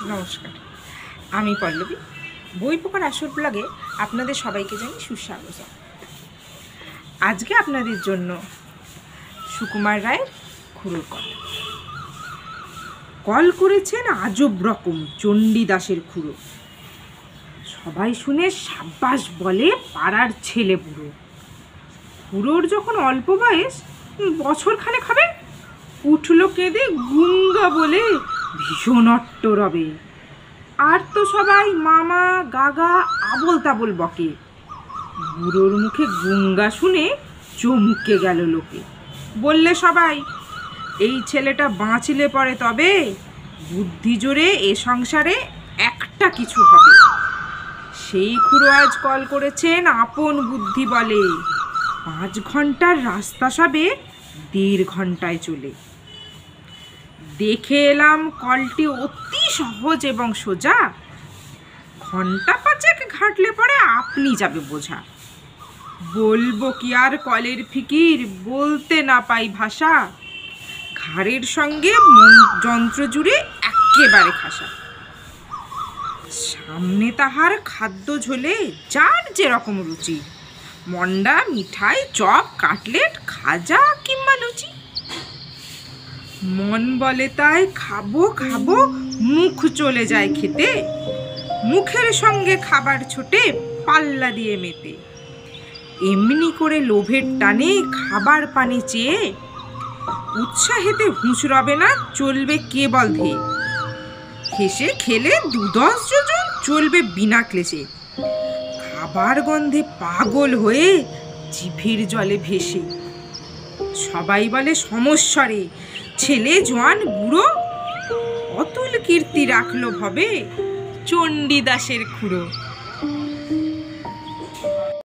নমস্কার, আমি পল্লবী। বই পোকার আসর ব্লগে আপনাদের সবাইকে জানাই সুস্বাগত। আজকে আপনাদের জন্য সুকুমার রায়ের খুড়োর কল। কল করেছেন আজব রকম চণ্ডীদাসের খুড়ো। সবাই শুনে সাব্বাস বলে পাড়ার ছেলে বুড়ো। খুড়োর যখন অল্প বয়স, বছরখানেক হবে, উঠল কেঁদে গুঙ্গা বলে ভীষণ অট্ট রবে। আর তো সবাই মামা গাগা আবল তাবল বকে। বুড়োর মুখে গুঙ্গা শুনে চমকে গেল লোকে। বললে সবাই, এই ছেলেটা বাঁচলে পরে তবে বুদ্ধি জোরে এ সংসারে একটা কিছু হবে। সেই খুড়ো আজ কল করেছেন আপন বুদ্ধি বলে। 5 ঘন্টার রাস্তা সবে 1.5 ঘন্টায় চলে। দেখে এলাম কলটি অতি সহজ এবং সোজা। ঘন্টা 5 ঘাটলে পরে আপনি যাবে বোঝা। বলবো কি আর কলের ফিকির, বলতে না পাই ভাষা। ঘাড়ের সঙ্গে যন্ত্র জুড়ে একেবারে খাসা। সামনে তাহার খাদ্য ঝোলে যার যেরকম রুচি, মন্ডা, মিঠাই, চপ, কাটলেট, খাজা কিংবা লুচি। মন বলে তাই খাবো খাবো, মুখ চলে যায় খেতে। মুখের সঙ্গে খাবার ছোটে পাল্লা দিয়ে মেতে। এমনি করে লোভের টানে খাবার পানি চেয়ে উৎসাহেতে হুঁশ রবে না, চলবে কেবল ধেয়ে। হেসে খেলে 2-10 যোজন চলবে বিনা ক্লেশে। খাবার গন্ধে পাগল হয়ে জিভের জলে ভেসে। সবাই বলে সমস্বরে, ছেলে জোয়ান বুড়ো অতুল কীর্তি রাখলো ভবে চণ্ডীদাসের খুড়ো।